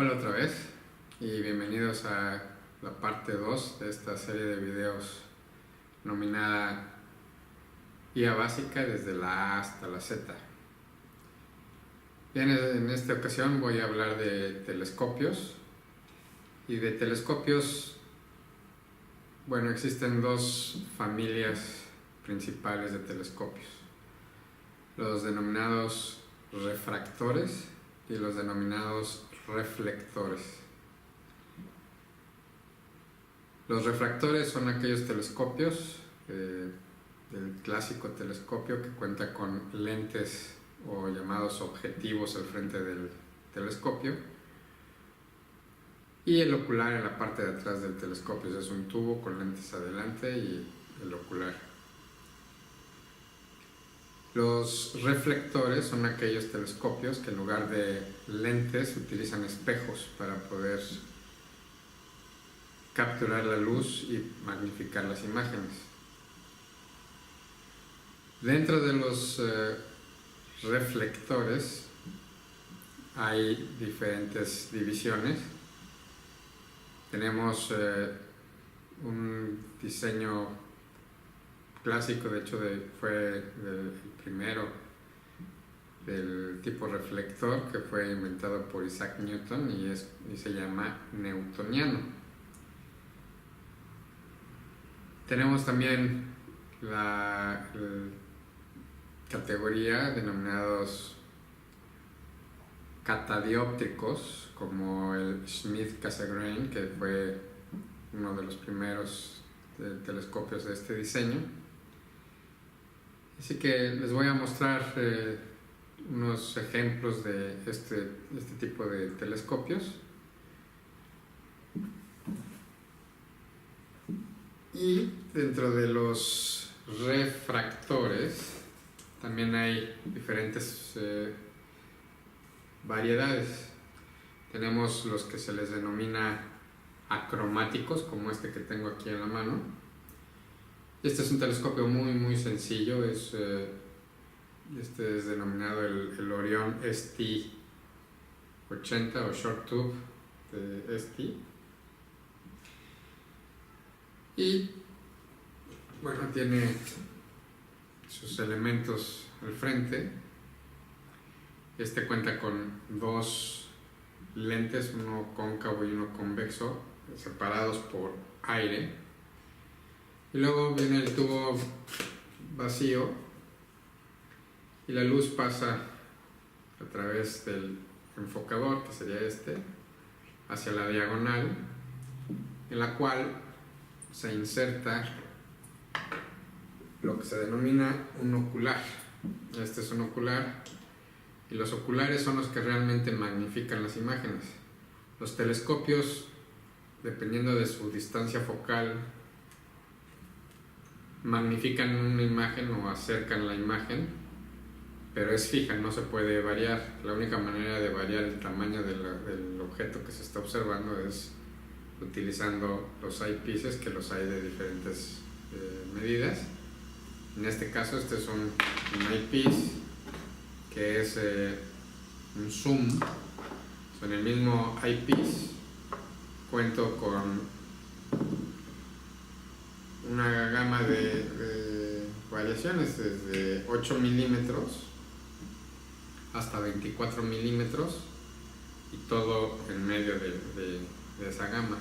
Hola otra vez y bienvenidos a la parte 2 de esta serie de videos nominada Guía Básica desde la A hasta la Z. Bien, en esta ocasión voy a hablar de telescopios y de telescopios. Bueno, existen dos familias principales de telescopios: los denominados refractores y los denominados reflectores. Los refractores son aquellos telescopios del clásico telescopio que cuenta con lentes o llamados objetivos al frente del telescopio, y el ocular en la parte de atrás del telescopio. Es un tubo con lentes adelante y el ocular. Los reflectores son aquellos telescopios que en lugar de lentes utilizan espejos para poder capturar la luz y magnificar las imágenes. Dentro de los reflectores hay diferentes divisiones. Tenemos un diseño clásico, de hecho fue el primero del tipo reflector, que fue inventado por Isaac Newton y se llama newtoniano. Tenemos también la categoría denominados catadióptricos, como el Schmidt-Cassegrain, que fue uno de los primeros telescopios de este diseño. Así que les voy a mostrar unos ejemplos de este tipo de telescopios. Y dentro de los refractores también hay diferentes variedades. Tenemos los que se les denomina acromáticos, como este que tengo aquí en la mano. Este es un telescopio muy sencillo. Este es denominado el Orion ST80 o Short Tube de ST. Y bueno, tiene sus elementos al frente. Este cuenta con dos lentes, uno cóncavo y uno convexo, separados por aire. Y luego viene el tubo vacío y la luz pasa a través del enfocador, que sería hacia la diagonal, en la cual se inserta lo que se denomina un ocular. Este es un ocular, y los oculares son los que realmente magnifican las imágenes. Los telescopios, dependiendo de su distancia focal, magnifican una imagen o acercan la imagen, pero es fija, no se puede variar. La única manera de variar el tamaño del objeto que se está observando es utilizando los eyepieces, que los hay de diferentes medidas. En este caso, este es un eyepiece, que es un zoom. En el mismo eyepiece cuento con una gama de variaciones, desde 8 milímetros hasta 24 milímetros, y todo en medio de esa gama.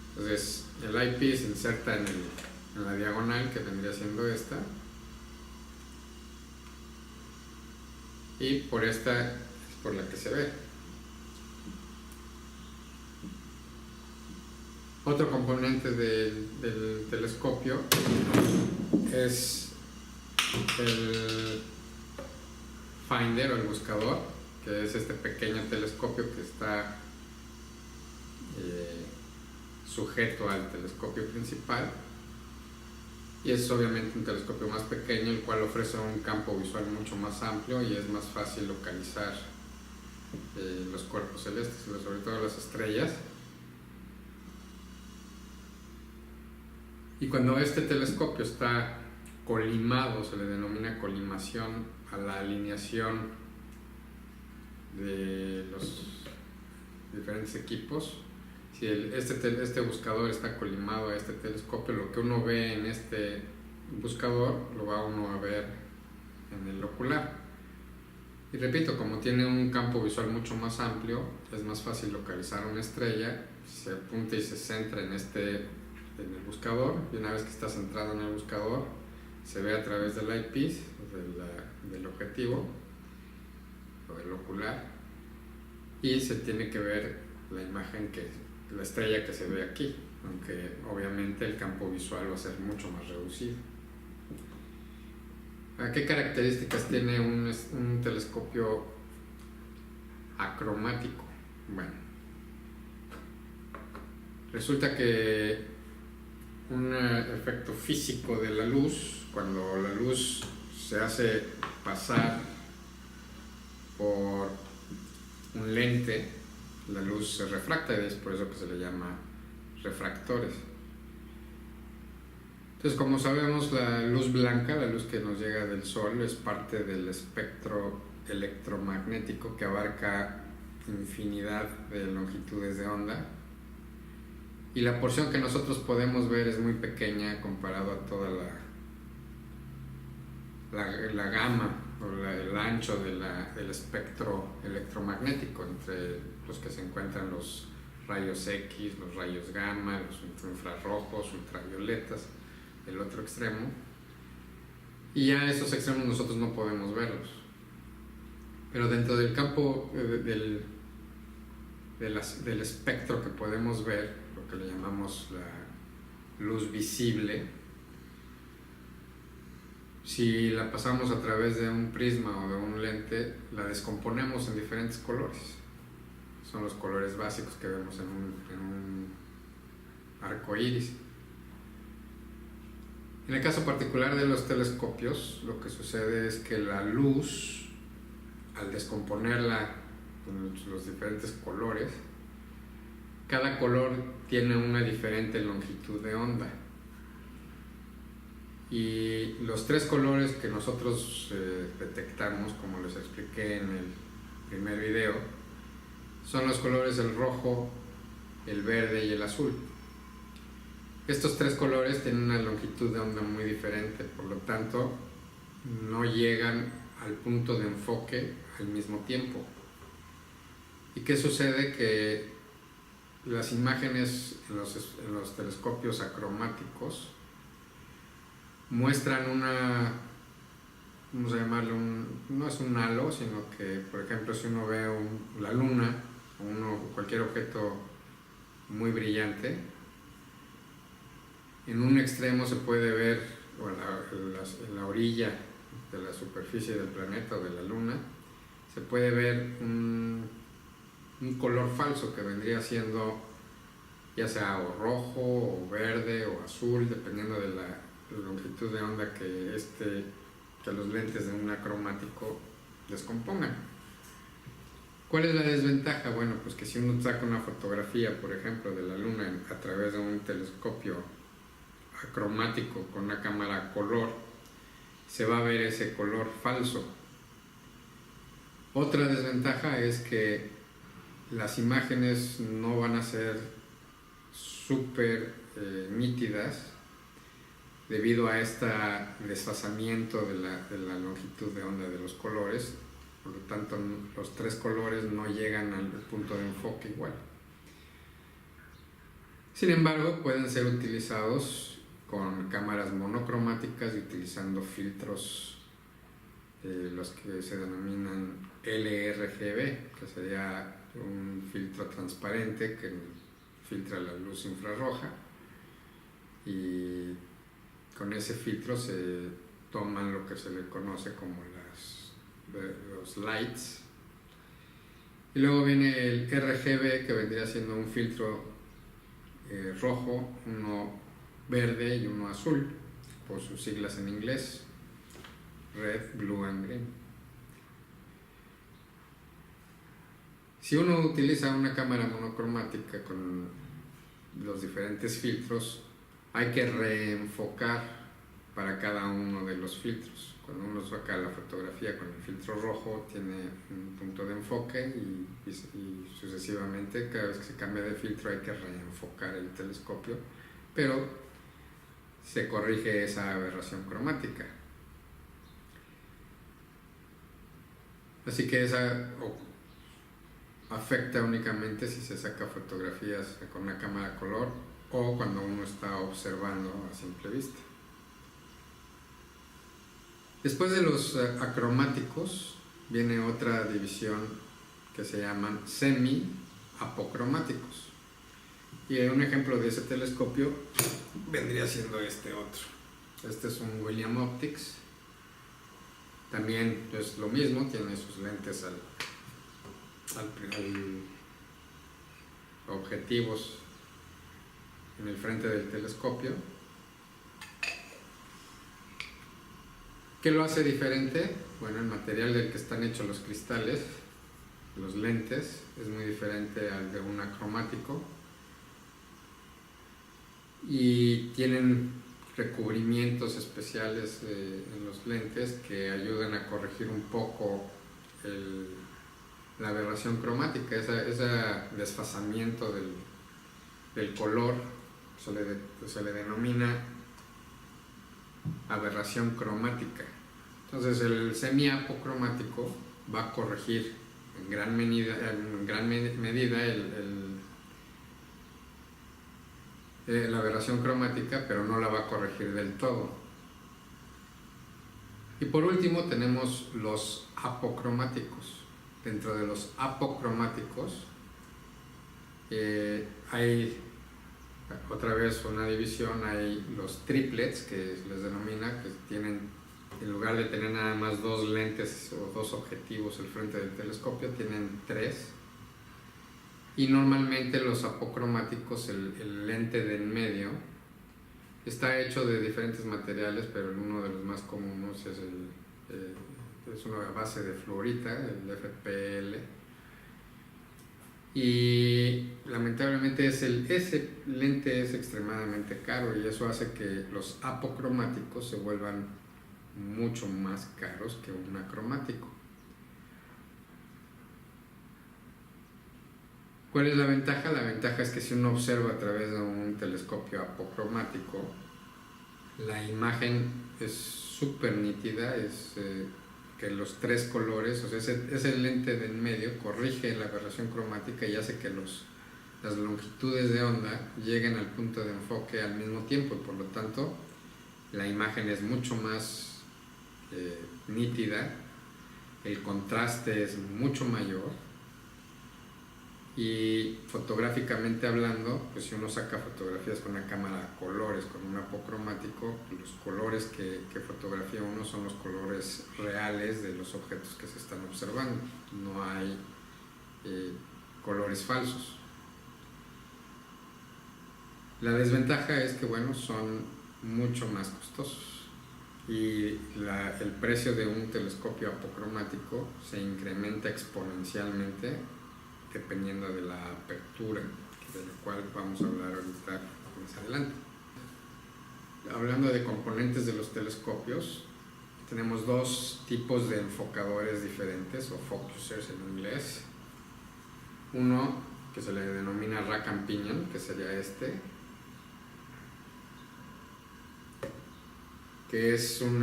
Entonces el eyepiece se inserta en la diagonal, que vendría siendo esta, y por esta es por la que se ve. Otro componente del telescopio es el finder o el buscador, que es este pequeño telescopio que está sujeto al telescopio principal, y es obviamente un telescopio más pequeño, el cual ofrece un campo visual mucho más amplio y es más fácil localizar los cuerpos celestes, sobre todo las estrellas. Y cuando este telescopio está colimado, se le denomina colimación a la alineación de diferentes equipos. Si este buscador está colimado a este telescopio, lo que uno ve en este buscador lo va uno a ver en el ocular. Y repito, como tiene un campo visual mucho más amplio, es más fácil localizar una estrella. Se apunta y se centra en el buscador, y una vez que está centrado en el buscador, se ve a través del eyepiece, del objetivo o del ocular, y se tiene que ver la estrella que se ve aquí, aunque obviamente el campo visual va a ser mucho más reducido. ¿Qué características tiene un telescopio acromático? Bueno, resulta que un efecto físico de la luz, cuando la luz se hace pasar por un lente, la luz se refracta, y es por eso que se le llama refractores. Entonces, como sabemos, la luz blanca, la luz que nos llega del Sol, es parte del espectro electromagnético que abarca infinidad de longitudes de onda, y la porción que nosotros podemos ver es muy pequeña comparado a toda la gama o el ancho del espectro electromagnético, entre los que se encuentran los rayos X, los rayos gamma, los infrarrojos, ultravioletas, el otro extremo, y ya esos extremos nosotros no podemos verlos. Pero dentro del campo del espectro que podemos ver, lo que le llamamos la luz visible, si la pasamos a través de un prisma o de un lente, la descomponemos en diferentes colores. Son los colores básicos que vemos en un arco iris. En el caso particular de los telescopios, lo que sucede es que la luz, al descomponerla en los diferentes colores, cada color tiene una diferente longitud de onda. Y los tres colores que nosotros detectamos, como les expliqué en el primer video, son los colores el rojo, el verde y el azul. Estos tres colores tienen una longitud de onda muy diferente, por lo tanto no llegan al punto de enfoque al mismo tiempo. ¿Y qué sucede? Que las imágenes en los telescopios acromáticos muestran vamos a llamarlo, no es un halo, sino que, por ejemplo, si uno ve la luna o cualquier objeto muy brillante, en un extremo se puede ver, o en la orilla de la superficie del planeta o de la luna, se puede ver un color falso que vendría siendo ya sea o rojo o verde o azul, dependiendo de la longitud de onda que los lentes de un acromático descompongan. ¿Cuál es la desventaja? Bueno, pues que si uno saca una fotografía, por ejemplo, de la luna a través de un telescopio acromático con una cámara a color, se va a ver ese color falso. Otra desventaja es que las imágenes no van a ser súper nítidas debido a este desfasamiento de la longitud de onda de los colores. Por lo tanto, los tres colores no llegan al punto de enfoque igual. Sin embargo, pueden ser utilizados con cámaras monocromáticas y utilizando filtros, los que se denominan LRGB, que sería un filtro transparente que filtra la luz infrarroja, y con ese filtro se toman lo que se le conoce como los lights. Y luego viene el RGB, que vendría siendo un filtro rojo, uno verde y uno azul, por sus siglas en inglés, red, blue and green. Si uno utiliza una cámara monocromática con los diferentes filtros, hay que reenfocar para cada uno de los filtros. Cuando uno saca la fotografía con el filtro rojo, tiene un punto de enfoque y sucesivamente, cada vez que se cambia de filtro hay que reenfocar el telescopio, pero se corrige esa aberración cromática. Así que esa afecta únicamente si se saca fotografías con una cámara a color o cuando uno está observando a simple vista. Después de los acromáticos viene otra división que se llaman semi-apocromáticos. Y un ejemplo de ese telescopio vendría siendo este otro. Este es un William Optics. También es lo mismo, tiene sus lentes al objetivos en el frente del telescopio. ¿Qué lo hace diferente? Bueno, el material del que están hechos los cristales, los lentes, es muy diferente al de un acromático y tienen recubrimientos especiales en los lentes que ayudan a corregir un poco la aberración cromática, ese desfasamiento del color. Se le denomina aberración cromática. Entonces el semiapocromático va a corregir en gran medida la aberración cromática, pero no la va a corregir del todo. Y por último tenemos los apocromáticos. Dentro de los apocromáticos hay otra vez una división, hay los triplets, que se les denomina, que tienen, en lugar de tener nada más dos lentes o dos objetivos al frente del telescopio, tienen tres. Y normalmente los apocromáticos, el lente de en medio, está hecho de diferentes materiales, pero uno de los más comunes es una base de fluorita, el FPL. Y lamentablemente ese lente es extremadamente caro y eso hace que los apocromáticos se vuelvan mucho más caros que un acromático. ¿Cuál es la ventaja? La ventaja es que si uno observa a través de un telescopio apocromático, la imagen es súper nítida, que los tres colores, o sea, ese lente de en medio corrige la aberración cromática y hace que las longitudes de onda lleguen al punto de enfoque al mismo tiempo y por lo tanto la imagen es mucho más nítida, el contraste es mucho mayor y fotográficamente hablando, pues si uno saca fotografías con una cámara a colores, con un apocromático, los colores que fotografía uno son los colores reales de los objetos que se están observando, no hay colores falsos. La desventaja es que, bueno, son mucho más costosos y el precio de un telescopio apocromático se incrementa exponencialmente dependiendo de la apertura, de la cual vamos a hablar ahorita más adelante. Hablando de componentes de los telescopios, tenemos dos tipos de enfocadores diferentes, o focusers en inglés. Uno que se le denomina rack and pinion, que sería que es un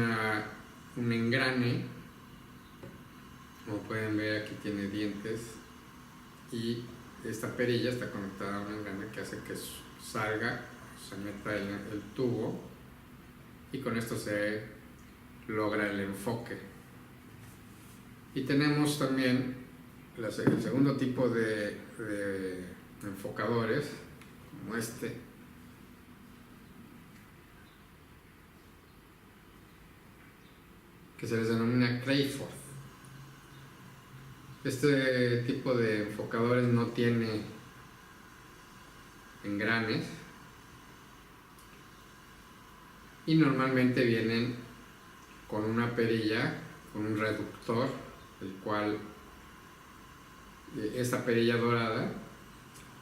engrane, como pueden ver aquí tiene dientes, y esta perilla está conectada a una engrane que hace que salga, se meta el tubo y con esto se logra el enfoque. Y tenemos también el segundo tipo de enfocadores, como que se les denomina Crayforth. Este tipo de enfocadores no tiene engranes y normalmente vienen con una perilla, con un reductor, el cual esta perilla dorada,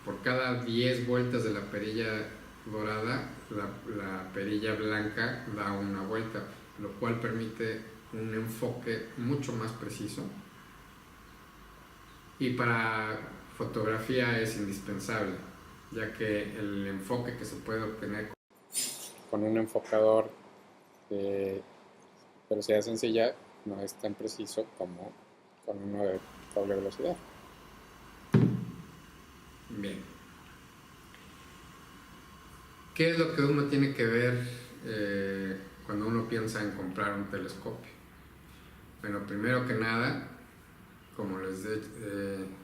por cada 10 vueltas de la perilla dorada, la perilla blanca da una vuelta, lo cual permite un enfoque mucho más preciso, y para fotografía es indispensable, ya que el enfoque que se puede obtener con un enfocador de velocidad sencilla no es tan preciso como con uno de doble velocidad. Bien. ¿Qué es lo que uno tiene que ver cuando uno piensa en comprar un telescopio? Bueno, primero que nada, como les he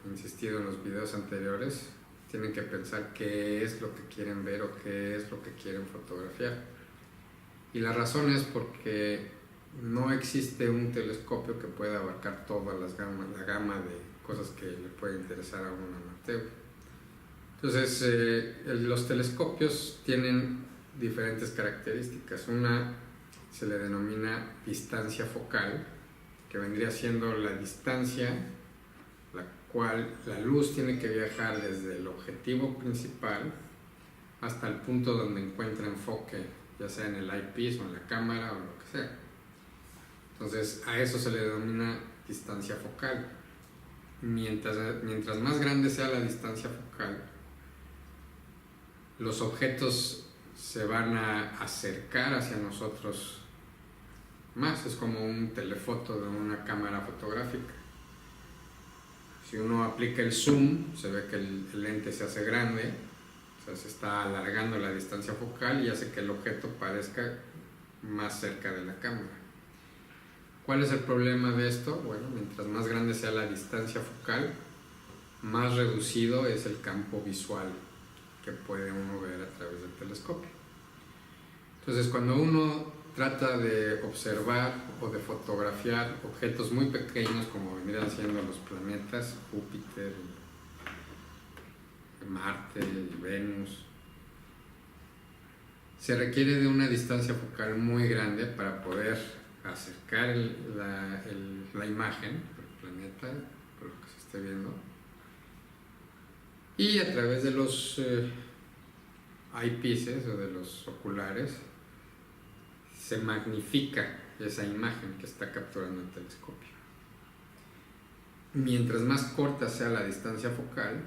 insistido en los videos anteriores, tienen que pensar qué es lo que quieren ver o qué es lo que quieren fotografiar. Y la razón es porque no existe un telescopio que pueda abarcar toda la gama de cosas que le puede interesar a un amateur. Entonces, los telescopios tienen diferentes características. Una se le denomina distancia focal, que vendría siendo la distancia la cual la luz tiene que viajar desde el objetivo principal hasta el punto donde encuentra enfoque, ya sea en el eyepiece o en la cámara o lo que sea. Entonces, a eso se le denomina distancia focal. Mientras más grande sea la distancia focal, los objetos se van a acercar hacia nosotros más. Es como un telefoto de una cámara fotográfica. Si uno aplica el zoom, se ve que el lente se hace grande, o sea, se está alargando la distancia focal y hace que el objeto parezca más cerca de la cámara. ¿Cuál es el problema de esto? Bueno, mientras más grande sea la distancia focal, más reducido es el campo visual que puede uno ver a través del telescopio. Entonces, cuando uno trata de observar o de fotografiar objetos muy pequeños, como vendrían siendo los planetas, Júpiter, Marte y Venus, se requiere de una distancia focal muy grande para poder acercar la imagen del planeta, por lo que se esté viendo, y a través de los eyepieces o de los oculares se magnifica esa imagen que está capturando el telescopio. Mientras más corta sea la distancia focal,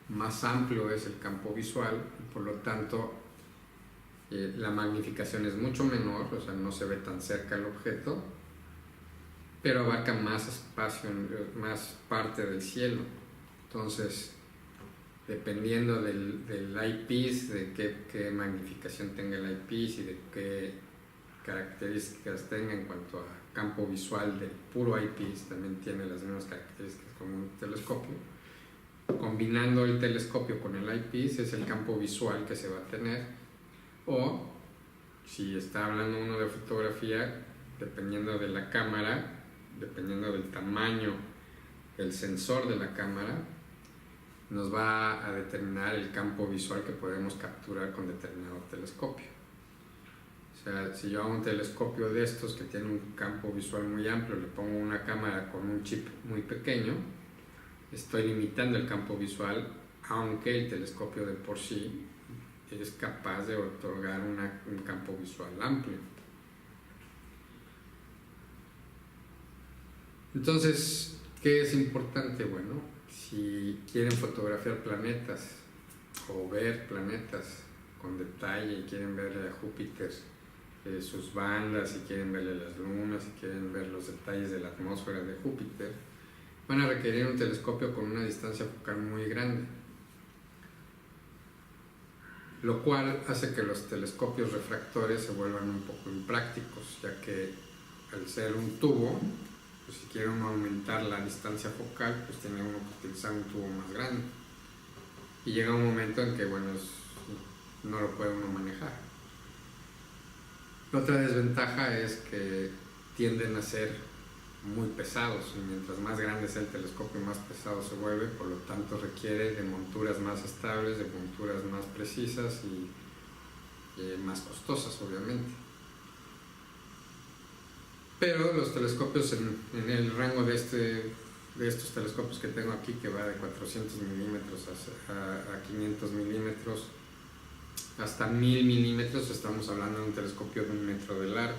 más amplio es el campo visual y por lo tanto la magnificación es mucho menor, o sea, no se ve tan cerca el objeto, pero abarca más espacio, más parte del cielo. Entonces, dependiendo del eyepiece, de qué magnificación tenga el eyepiece y de qué características tenga en cuanto a campo visual del puro eyepiece, también tiene las mismas características como un telescopio. Combinando el telescopio con el eyepiece es el campo visual que se va a tener, o si está hablando uno de fotografía, dependiendo de la cámara, dependiendo del tamaño del sensor de la cámara, nos va a determinar el campo visual que podemos capturar con determinado telescopio. O sea, si yo a un telescopio de estos que tiene un campo visual muy amplio le pongo una cámara con un chip muy pequeño, estoy limitando el campo visual, aunque el telescopio de por sí es capaz de otorgar un campo visual amplio. Entonces, ¿qué es importante? Bueno, si quieren fotografiar planetas o ver planetas con detalle y quieren ver a Júpiter, sus bandas, si quieren verle las lunas, si quieren ver los detalles de la atmósfera de Júpiter, van a requerir un telescopio con una distancia focal muy grande, lo cual hace que los telescopios refractores se vuelvan un poco imprácticos, ya que al ser un tubo, pues si quiere uno aumentar la distancia focal, pues tiene uno que utilizar un tubo más grande y llega un momento en que bueno, no lo puede uno manejar. La otra desventaja es que tienden a ser muy pesados y mientras más grande sea el telescopio, más pesado se vuelve, por lo tanto requiere de monturas más estables, de monturas más precisas y más costosas, obviamente. Pero los telescopios en el rango de estos telescopios que tengo aquí, que va de 400 milímetros a 500 milímetros, hasta 1000 milímetros, estamos hablando de un telescopio de 1 metro de largo.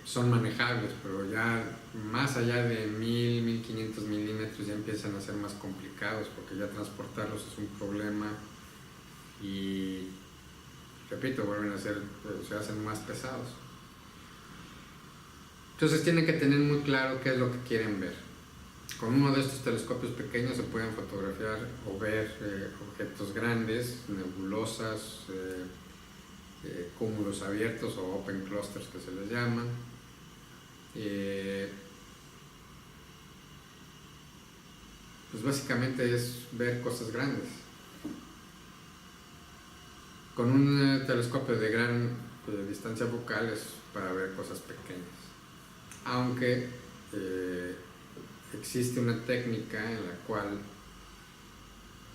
Son manejables, pero ya más allá de 1000, 1500 milímetros ya empiezan a ser más complicados, porque ya transportarlos es un problema y, repito, vuelven a ser, se hacen más pesados. Entonces tienen que tener muy claro qué es lo que quieren ver. Con uno de estos telescopios pequeños se pueden fotografiar o ver objetos grandes, nebulosas, cúmulos abiertos o open clusters que se les llaman. Pues básicamente es ver cosas grandes. Con un telescopio de gran distancia focal es para ver cosas pequeñas. Aunque existe una técnica en la cual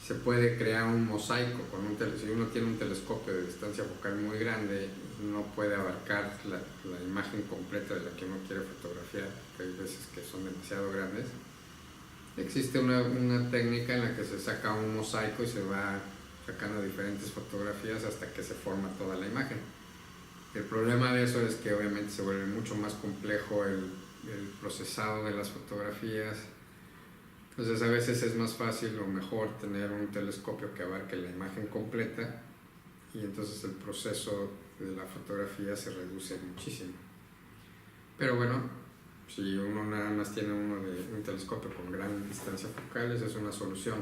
se puede crear un mosaico con si uno tiene un telescopio de distancia focal muy grande, no puede abarcar la imagen completa de la que uno quiere fotografiar, que hay veces que son demasiado grandes. Existe una técnica en la que se saca un mosaico y se va sacando diferentes fotografías hasta que se forma toda la imagen. El problema de eso es que obviamente se vuelve mucho más complejo el procesado de las fotografías. Entonces a veces es más fácil o mejor tener un telescopio que abarque la imagen completa, y entonces el proceso de la fotografía se reduce muchísimo. Pero bueno, si uno nada más tiene un telescopio con gran distancia focal, esa es una solución.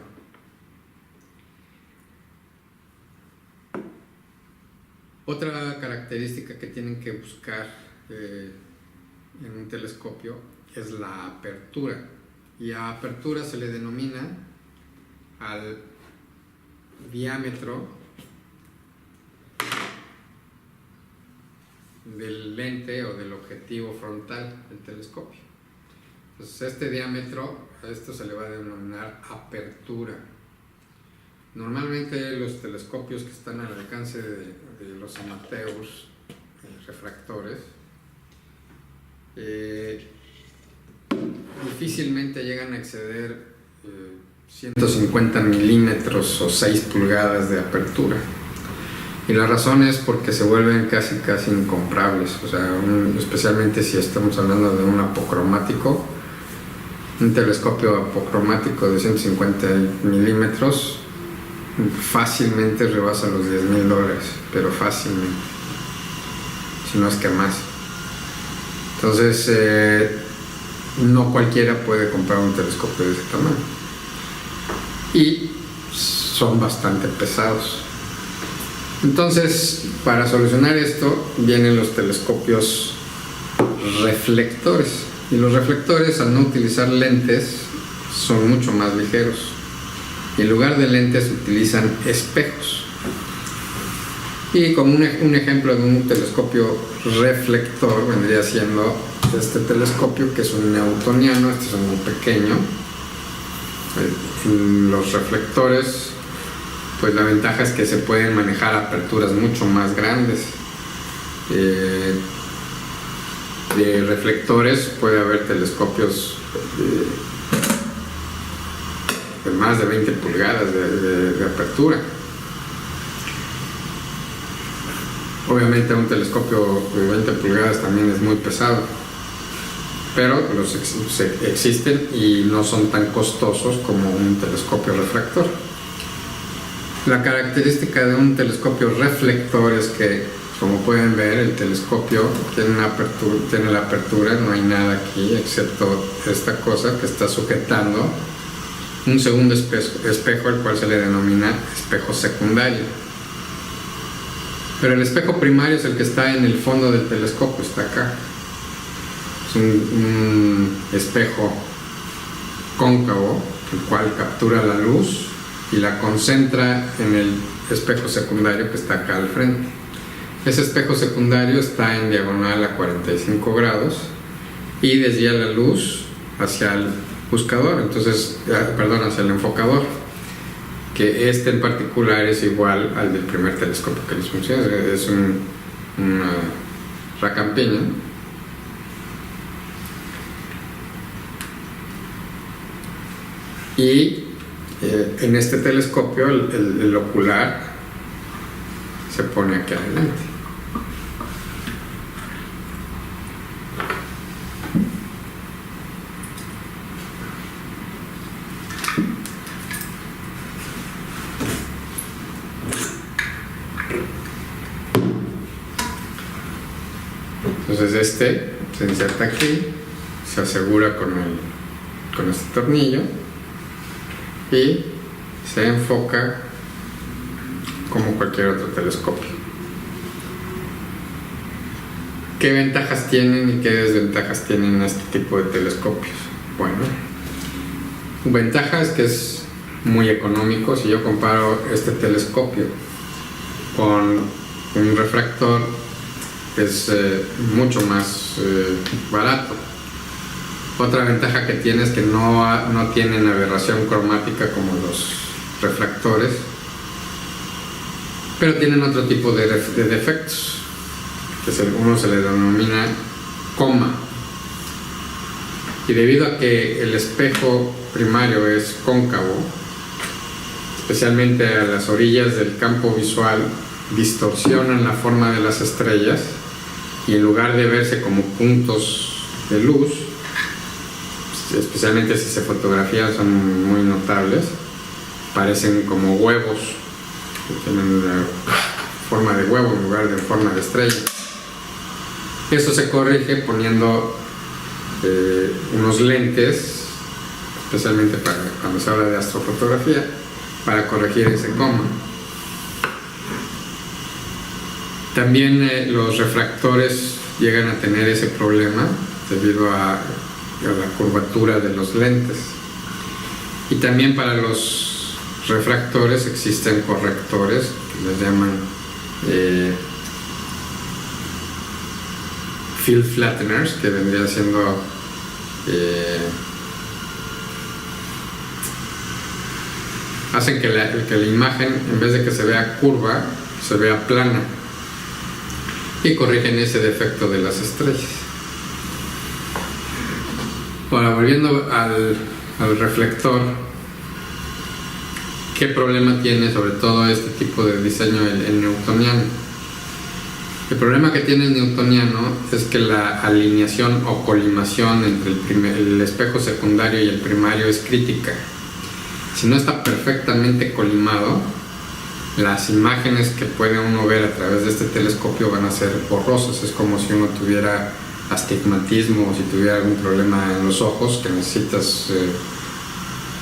Otra característica que tienen que buscar en un telescopio es la apertura, y a apertura se le denomina al diámetro del lente o del objetivo frontal del telescopio. Entonces este diámetro, a esto se le va a denominar apertura. Normalmente los telescopios que están al alcance de los amateurs refractores difícilmente llegan a exceder 150 milímetros o 6 pulgadas de apertura, y la razón es porque se vuelven casi incomprables. O sea, especialmente si estamos hablando de un apocromático, un telescopio apocromático de 150 milímetros fácilmente rebasa los $10,000, pero fácilmente, si no es que más. Entonces no cualquiera puede comprar un telescopio de ese tamaño, y son bastante pesados. Entonces, para solucionar esto vienen los telescopios reflectores, y los reflectores, al no utilizar lentes, son mucho más ligeros, y en lugar de lentes utilizan espejos. Y como un ejemplo de un telescopio reflector vendría siendo este telescopio, que es un newtoniano. Este es muy pequeño. Los reflectores, pues la ventaja es que se pueden manejar aperturas mucho más grandes. De reflectores puede haber telescopios de más de 20 pulgadas de apertura. Obviamente un telescopio de 20 pulgadas también es muy pesado, pero existen y no son tan costosos como un telescopio refractor. La característica de un telescopio reflector es que, como pueden ver, el telescopio tiene la apertura, no hay nada aquí excepto esta cosa que está sujetando un segundo espejo, el cual se le denomina espejo secundario. Pero el espejo primario es el que está en el fondo del telescopio, está acá. Es un espejo cóncavo, el cual captura la luz y la concentra en el espejo secundario que está acá al frente. Ese espejo secundario está en diagonal a 45 grados y desvía la luz hacia el buscador, hacia el enfocador, que este en particular es igual al del primer telescopio que les mencioné. Es una racampiña. Y En este telescopio el ocular se pone aquí adelante. Entonces este se inserta aquí, se asegura con este tornillo y se enfoca como cualquier otro telescopio. ¿Qué ventajas tienen y qué desventajas tienen este tipo de telescopios? Bueno, ventaja es que es muy económico. Si yo comparo este telescopio con un refractor, es mucho más barato. Otra ventaja que tiene es que no tienen aberración cromática como los refractores, pero tienen otro tipo de defectos, que uno se le denomina coma. Y debido a que el espejo primario es cóncavo, especialmente a las orillas del campo visual, distorsionan la forma de las estrellas y en lugar de verse como puntos de luz, especialmente si se fotografían, son muy notables, parecen como huevos, que tienen una forma de huevo en lugar de forma de estrella. Eso se corrige poniendo unos lentes, especialmente para cuando se habla de astrofotografía, para corregir ese coma. También los refractores llegan a tener ese problema debido a la curvatura de los lentes. Y también para los refractores existen correctores que les llaman field flatteners, que vendría siendo hacen que la imagen, en vez de que se vea curva, se vea plana, y corrigen ese defecto de las estrellas. Ahora, volviendo al reflector, ¿qué problema tiene sobre todo este tipo de diseño el newtoniano? El problema que tiene el newtoniano es que la alineación o colimación entre el espejo secundario y el primario es crítica. Si no está perfectamente colimado, las imágenes que puede uno ver a través de este telescopio van a ser borrosas. Es como si uno tuviera astigmatismo o si tuviera algún problema en los ojos que necesitas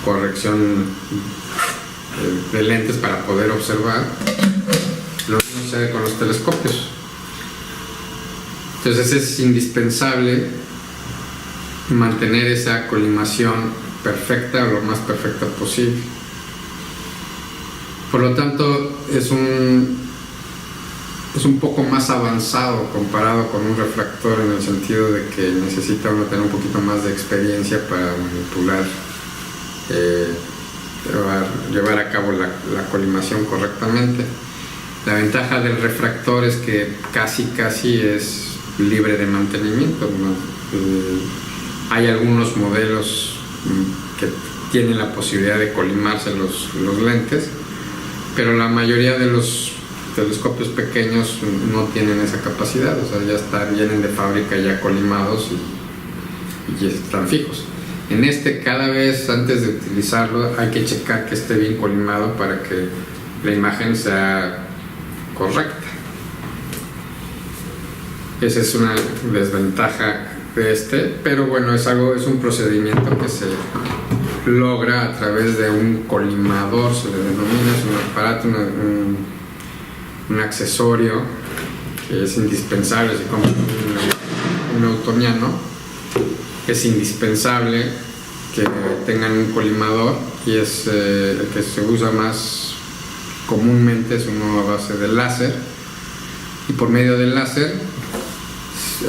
corrección de lentes para poder observar. Lo mismo sucede con los telescopios. Entonces es indispensable mantener esa colimación perfecta o lo más perfecta posible. Por lo tanto, es un poco más avanzado comparado con un refractor, en el sentido de que necesita uno tener un poquito más de experiencia para manipular, llevar a cabo la colimación correctamente. La ventaja del refractor es que casi es libre de mantenimiento, ¿no? Hay algunos modelos que tienen la posibilidad de colimarse los lentes, pero la mayoría de los telescopios pequeños no tienen esa capacidad, o sea, vienen de fábrica ya colimados y están fijos. En este, cada vez antes de utilizarlo hay que checar que esté bien colimado para que la imagen sea correcta. Esa es una desventaja de este, pero bueno, es un procedimiento que se logra a través de un colimador, se le denomina, es un aparato, un accesorio que es indispensable. Si compras un newtoniano, es indispensable que tengan un colimador, y es el que se usa más comúnmente, es uno a base de láser, y por medio del láser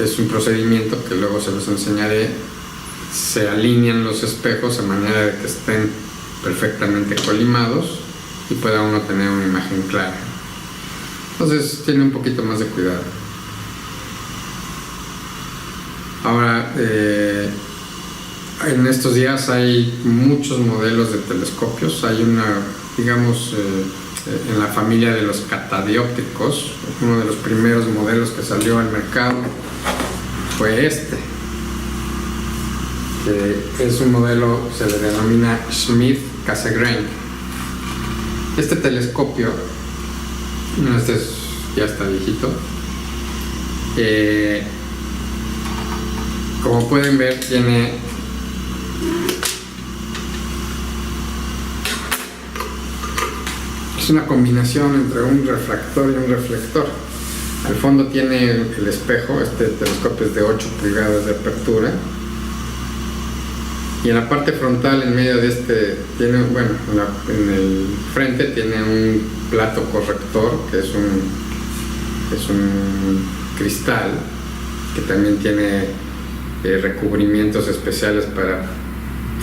es un procedimiento que luego se los enseñaré. Se alinean los espejos de manera de que estén perfectamente colimados y pueda uno tener una imagen clara. Entonces tiene un poquito más de cuidado. Ahora, en estos días hay muchos modelos de telescopios. Hay una, digamos, en la familia de los catadióptricos, uno de los primeros modelos que salió al mercado fue este, que es un modelo, se le denomina Schmidt-Cassegrain. Este telescopio, este ya está viejito, como pueden ver tiene es una combinación entre un refractor y un reflector. Al fondo tiene el espejo. Este telescopio es de 8 pulgadas de apertura, y en la parte frontal, en medio de este, tiene, bueno, en el frente tiene un plato corrector, que es un cristal que también tiene recubrimientos especiales para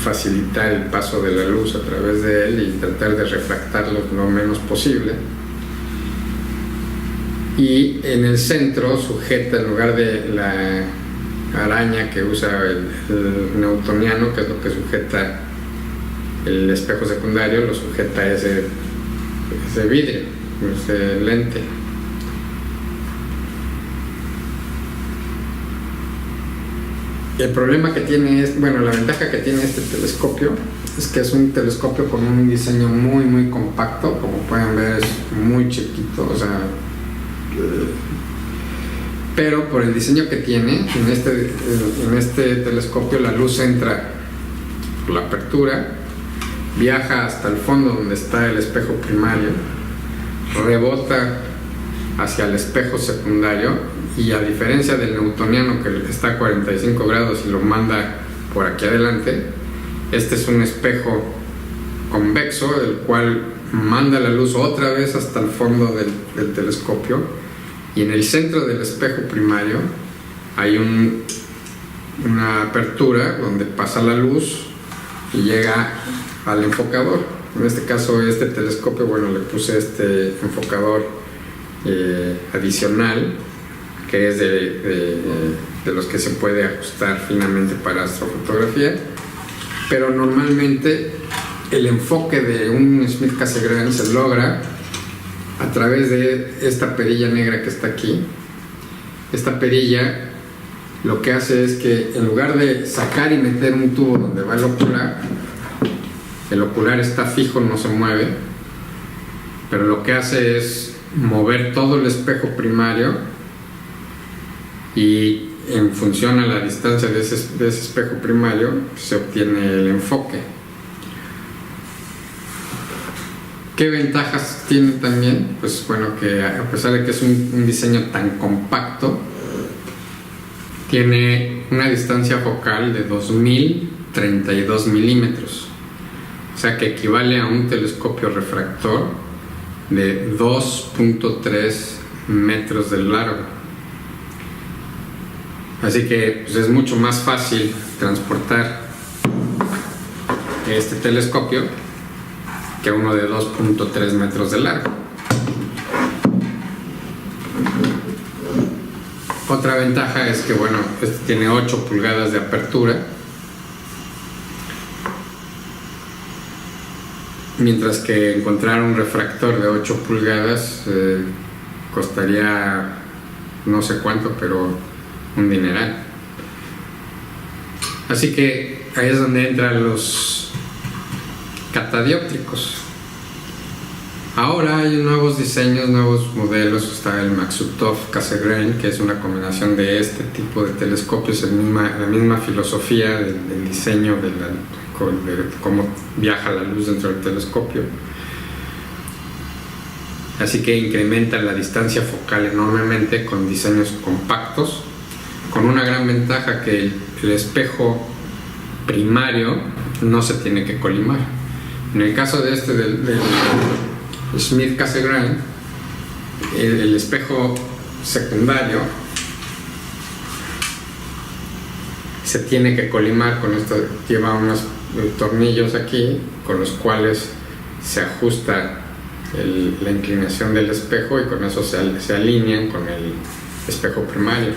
facilitar el paso de la luz a través de él y tratar de refractarlo lo menos posible. Y en el centro sujeta, en lugar de la araña que usa el newtoniano, que es lo que sujeta el espejo secundario, lo sujeta ese vidrio, ese lente. El problema que tiene es, bueno, la ventaja que tiene este telescopio es que es un telescopio con un diseño muy muy compacto. Como pueden ver, es muy chiquito, o sea, pero por el diseño que tiene, en este telescopio la luz entra por la apertura, viaja hasta el fondo donde está el espejo primario, rebota hacia el espejo secundario, y a diferencia del newtoniano, que está a 45 grados y lo manda por aquí adelante, este es un espejo convexo, el cual manda la luz otra vez hasta el fondo del telescopio, y en el centro del espejo primario hay una apertura donde pasa la luz y llega al enfocador. En este caso, este telescopio, bueno, le puse este enfocador adicional, que es de los que se puede ajustar finamente para astrofotografía, pero normalmente el enfoque de un Schmidt-Cassegrain se logra a través de esta perilla negra que está aquí. Esta perilla lo que hace es que, en lugar de sacar y meter un tubo donde va el ocular está fijo, no se mueve, pero lo que hace es mover todo el espejo primario, y en función a la distancia de ese espejo primario se obtiene el enfoque. ¿Qué ventajas tiene también? Pues bueno, que a pesar de que es un diseño tan compacto, tiene una distancia focal de 2032 milímetros, o sea que equivale a un telescopio refractor de 2.3 metros de largo. Así que pues, es mucho más fácil transportar este telescopio que uno de 2.3 metros de largo. Otra ventaja es que, bueno, este tiene 8 pulgadas de apertura, mientras que encontrar un refractor de 8 pulgadas costaría no sé cuánto, pero un dineral. Así que ahí es donde entran los catadióptricos. Ahora hay nuevos diseños, nuevos modelos. Está el Maksutov Cassegrain, que es una combinación de este tipo de telescopios, la misma filosofía del diseño de cómo viaja la luz dentro del telescopio. Así que incrementa la distancia focal enormemente con diseños compactos, con una gran ventaja, que el espejo primario no se tiene que colimar. En el caso de del Schmidt-Cassegrain, el espejo secundario se tiene que colimar. Con esto lleva unos tornillos aquí con los cuales se ajusta la inclinación del espejo, y con eso se alinean con el espejo primario.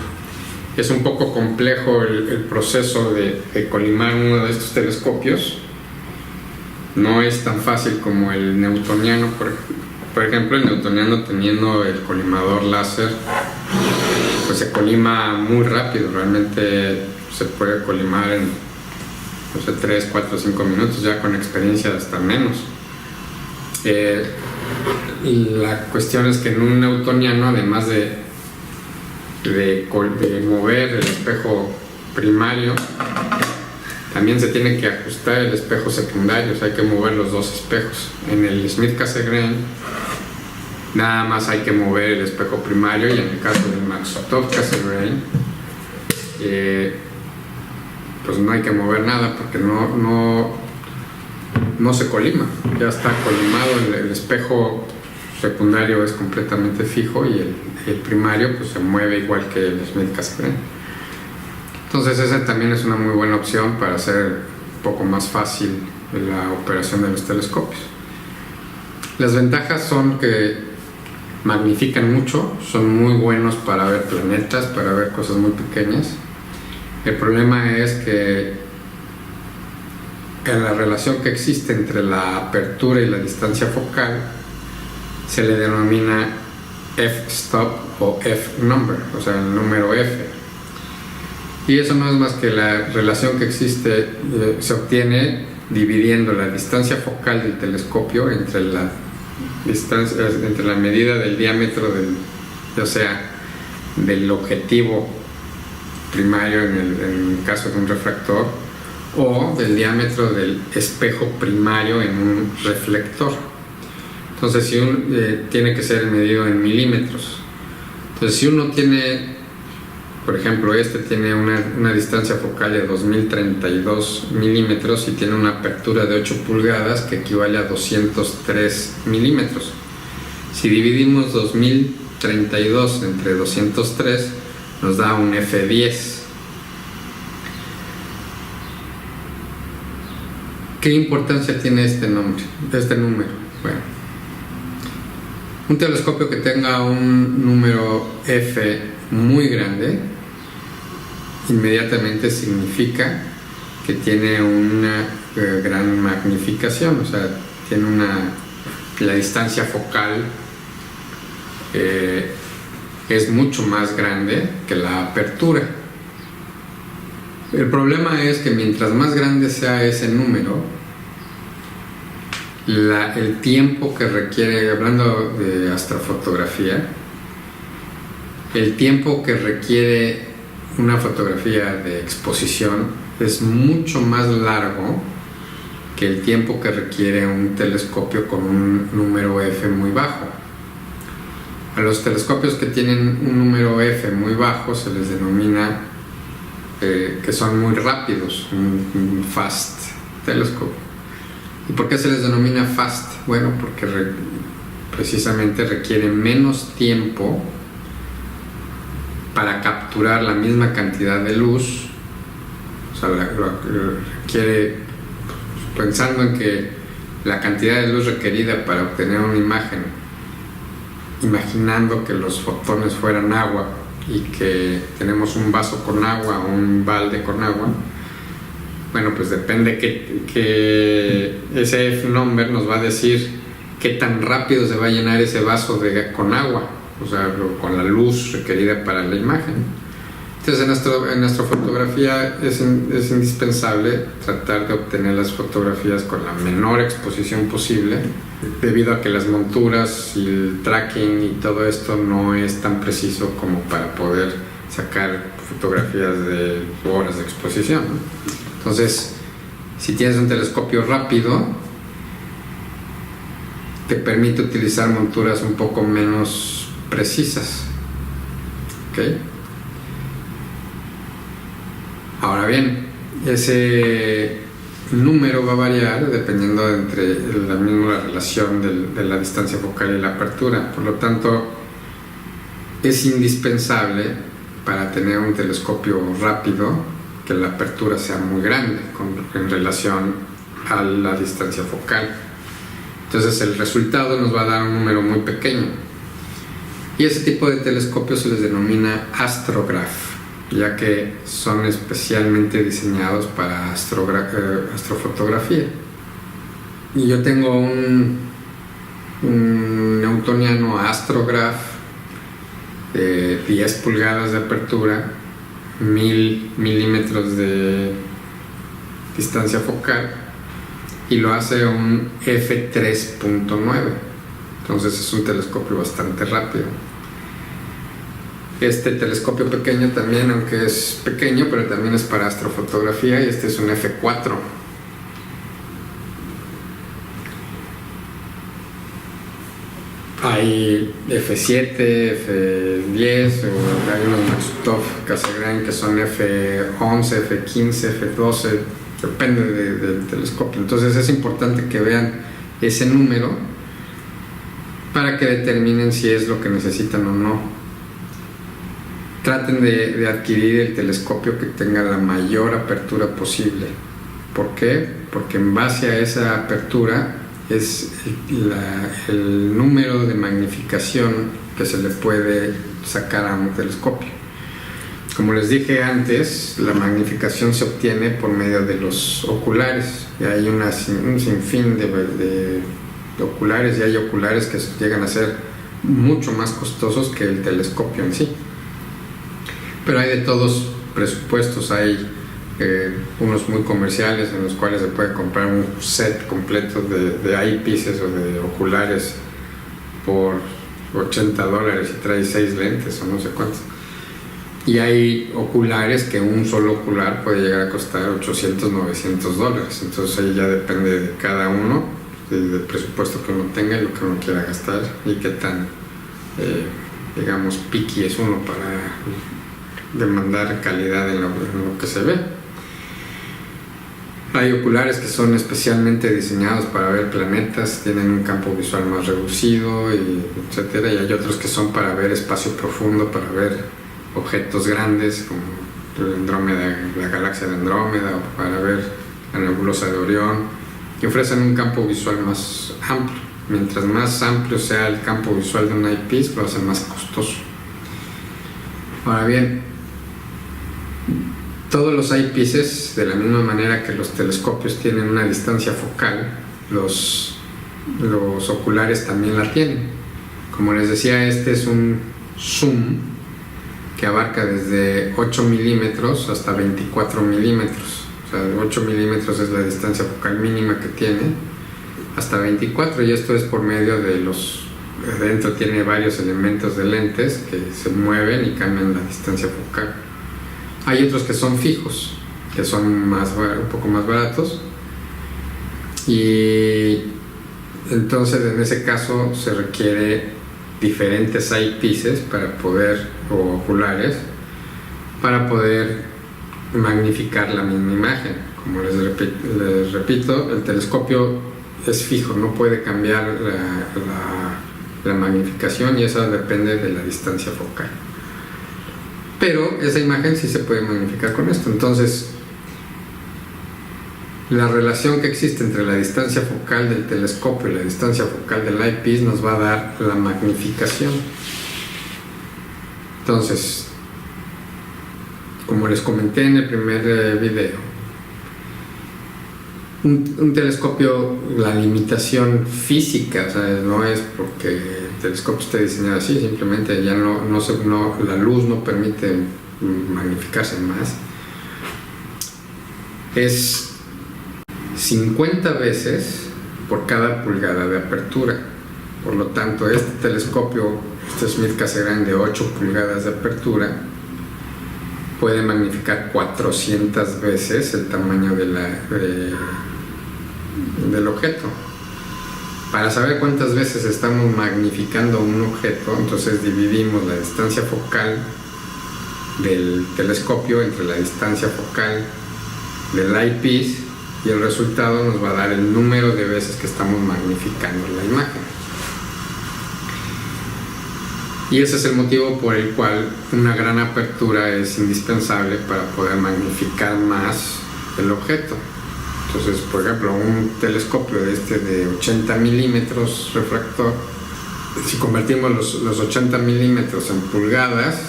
Es un poco complejo el proceso de colimar uno de estos telescopios. No es tan fácil como el newtoniano. Por ejemplo, el newtoniano, teniendo el colimador láser, pues se colima muy rápido. Realmente se puede colimar en, no sé, 3, 4, 5 minutos, ya con experiencia hasta menos. La cuestión es que en un newtoniano, además de mover el espejo primario, también se tiene que ajustar el espejo secundario, o sea, hay que mover los dos espejos. En el Smith-Cassegrain nada más hay que mover el espejo primario, y en el caso del Maksutov-Cassegrain pues no hay que mover nada, porque no se colima, ya está colimado. El espejo secundario es completamente fijo, y el primario pues se mueve igual que el Smith-Cassegrain. Entonces esa también es una muy buena opción para hacer un poco más fácil la operación de los telescopios. Las ventajas son que magnifican mucho, son muy buenos para ver planetas, para ver cosas muy pequeñas. El problema es que en la relación que existe entre la apertura y la distancia focal se le denomina f-stop o f-number, o sea, el número f. Y eso no es más que la relación que existe, se obtiene dividiendo la distancia focal del telescopio entre la medida del diámetro del objetivo primario en el caso de un refractor, o del diámetro del espejo primario en un reflector. Entonces tiene que ser medido en milímetros. Entonces si uno tiene, por ejemplo, tiene una distancia focal de 2032 milímetros y tiene una apertura de 8 pulgadas que equivale a 203 milímetros. Si dividimos 2032 entre 203, nos da un F10. ¿Qué importancia tiene este número? Bueno, un telescopio que tenga un número F muy grande inmediatamente significa que tiene una gran magnificación, o sea, tiene la distancia focal es mucho más grande que la apertura. El problema es que mientras más grande sea ese número, el tiempo que requiere, hablando de astrofotografía, el tiempo que requiere una fotografía de exposición es mucho más largo que el tiempo que requiere un telescopio con un número F muy bajo. A los telescopios que tienen un número F muy bajo se les denomina que son muy rápidos, un fast telescope. ¿Y por qué se les denomina fast? Bueno, porque precisamente requiere menos tiempo para capturar la misma cantidad de luz. O sea, requiere, pensando en que la cantidad de luz requerida para obtener una imagen, imaginando que los fotones fueran agua y que tenemos un vaso con agua o un balde con agua, bueno, pues depende que ese F-number nos va a decir qué tan rápido se va a llenar ese vaso con agua, o sea, con la luz requerida para la imagen. Entonces en nuestra fotografía es indispensable tratar de obtener las fotografías con la menor exposición posible, debido a que las monturas y el tracking y todo esto no es tan preciso como para poder sacar fotografías de horas de exposición, ¿no? Entonces, si tienes un telescopio rápido, te permite utilizar monturas un poco menos precisas. ¿Okay? Ahora bien, ese número va a variar dependiendo entre la misma relación de la distancia focal y la apertura. Por lo tanto, es indispensable para tener un telescopio rápido que la apertura sea muy grande en relación a la distancia focal. Entonces el resultado nos va a dar un número muy pequeño. Y ese tipo de telescopios se les denomina astrograph. ya que son especialmente diseñados para astrofotografía. Y yo tengo un newtoniano Astrograph de 10 pulgadas de apertura, 1000 milímetros de distancia focal, y lo hace un f3.9. Entonces es un telescopio bastante rápido. Este telescopio pequeño también, aunque es pequeño, pero también es para astrofotografía, y este es un f4. Hay F7, F10, o hay unos Maksutov Cassegrain que son F11, F15, F12, depende del telescopio. Entonces es importante que vean ese número para que determinen si es lo que necesitan o no. Traten de adquirir el telescopio que tenga la mayor apertura posible. ¿Por qué? Porque en base a esa apertura es el número de magnificación que se le puede sacar a un telescopio. Como les dije antes, la magnificación se obtiene por medio de los oculares, y hay un sinfín de oculares, y hay oculares que llegan a ser mucho más costosos que el telescopio en sí. Pero hay de todos presupuestos. Hay unos muy comerciales en los cuales se puede comprar un set completo de eyepieces o de oculares por $80 y trae 6 lentes o no sé cuántos. Y hay oculares que un solo ocular puede llegar a costar $800, $900. Entonces ahí ya depende de cada uno, del presupuesto que uno tenga y lo que uno quiera gastar, y qué tan, digamos, picky es uno para demandar calidad en lo que se ve. Hay oculares que son especialmente diseñados para ver planetas, tienen un campo visual más reducido, y etcétera, y hay otros que son para ver espacio profundo, para ver objetos grandes como Andrómeda, la galaxia de Andrómeda, o para ver la nebulosa de Orión, que ofrecen un campo visual más amplio. Mientras más amplio sea el campo visual de un eyepiece, lo hace más costoso. Ahora bien, todos los eyepieces, de la misma manera que los telescopios tienen una distancia focal, los oculares también la tienen. Como les decía, este es un zoom que abarca desde 8 milímetros hasta 24 milímetros. O sea, 8 milímetros es la distancia focal mínima que tiene, hasta 24, y esto es por medio de adentro tiene varios elementos de lentes que se mueven y cambian la distancia focal. Hay otros que son fijos, que son un poco más baratos, y entonces en ese caso se requiere diferentes eyepieces o oculares para poder magnificar la misma imagen. Como les repito, el telescopio es fijo, no puede cambiar la magnificación, y eso depende de la distancia focal. Pero esa imagen sí se puede magnificar con esto. Entonces, la relación que existe entre la distancia focal del telescopio y la distancia focal del eyepiece nos va a dar la magnificación. Entonces, como les comenté en el primer video, un telescopio, la limitación física, o sea, no es porque el telescopio esté diseñado así, simplemente ya la luz no permite magnificarse más, es 50 veces por cada pulgada de apertura. Por lo tanto, este telescopio, este Smith Cassegrain de 8 pulgadas de apertura, puede magnificar 400 veces el tamaño del objeto. Para saber cuántas veces estamos magnificando un objeto, entonces dividimos la distancia focal del telescopio entre la distancia focal del eyepiece, y el resultado nos va a dar el número de veces que estamos magnificando la imagen. Y ese es el motivo por el cual una gran apertura es indispensable para poder magnificar más el objeto. Entonces, por ejemplo, un telescopio de 80 milímetros refractor, si convertimos los 80 milímetros en pulgadas,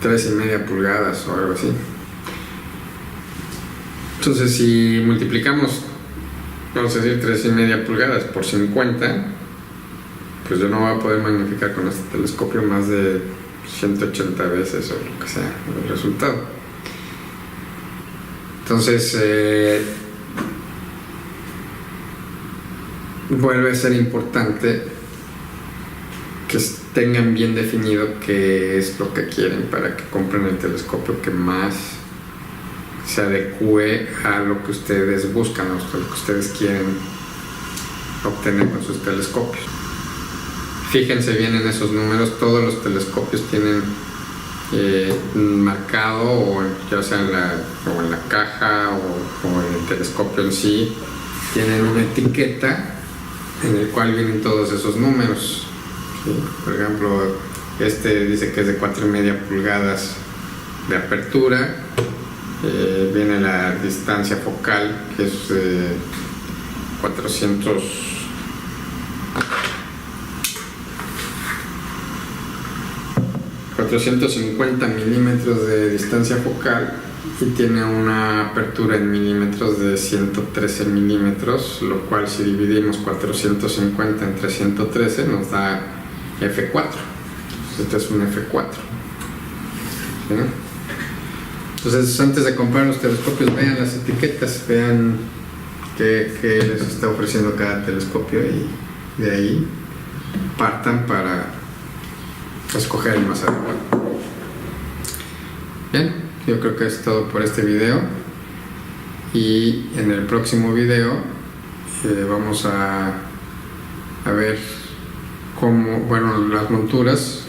3,5 pulgadas o algo así. Entonces, si multiplicamos, vamos a decir 3,5 pulgadas por 50, pues yo no voy a poder magnificar con este telescopio más de 180 veces o lo que sea el resultado. Entonces, vuelve a ser importante que tengan bien definido qué es lo que quieren para que compren el telescopio que más se adecue a lo que ustedes buscan, a lo que ustedes quieren obtener con sus telescopios. Fíjense bien en esos números. Todos los telescopios tienen marcado, o ya sea en la caja o en el telescopio en sí, tienen una etiqueta en el cual vienen todos esos números. ¿Sí? Por ejemplo, este dice que es de 4,5 pulgadas de apertura. Viene la distancia focal, que es 450 milímetros de distancia focal, y tiene una apertura en milímetros de 113 milímetros, lo cual, si dividimos 450 entre 113 nos da F4. Este es un F4. ¿Sí? Entonces, antes de comprar los telescopios, vean las etiquetas, vean qué les está ofreciendo cada telescopio, y de ahí partan para escoger el más adecuado. Bien, yo creo que es todo por este video, y en el próximo video vamos a ver cómo, bueno, las monturas.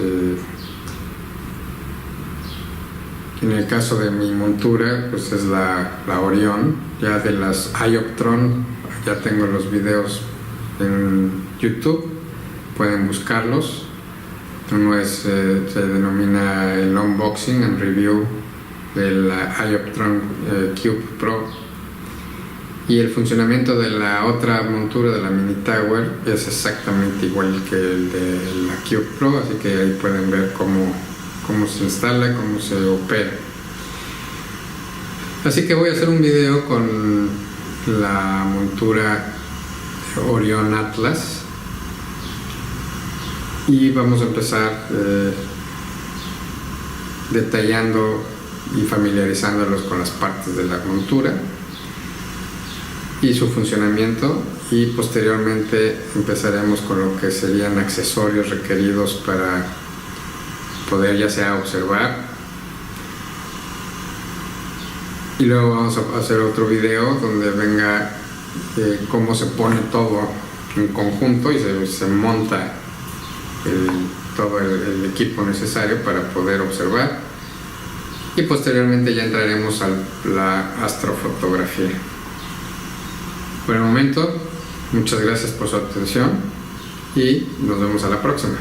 En el caso de mi montura, pues es la Orion. Ya de las Ioptron, ya tengo los videos en YouTube, pueden buscarlos. Uno se denomina el unboxing and review de la Ioptron Cube Pro, y el funcionamiento de la otra montura, de la Mini Tower, es exactamente igual que el de la Cube Pro, así que ahí pueden ver cómo se instala, cómo se opera. Así que voy a hacer un video con la montura Orion Atlas, y vamos a empezar detallando y familiarizándolos con las partes de la montura y su funcionamiento, y posteriormente empezaremos con lo que serían accesorios requeridos para poder ya sea observar, y luego vamos a hacer otro video donde venga cómo se pone todo en conjunto y se monta todo el equipo necesario para poder observar, y posteriormente ya entraremos a la astrofotografía. Por el momento, muchas gracias por su atención y nos vemos a la próxima.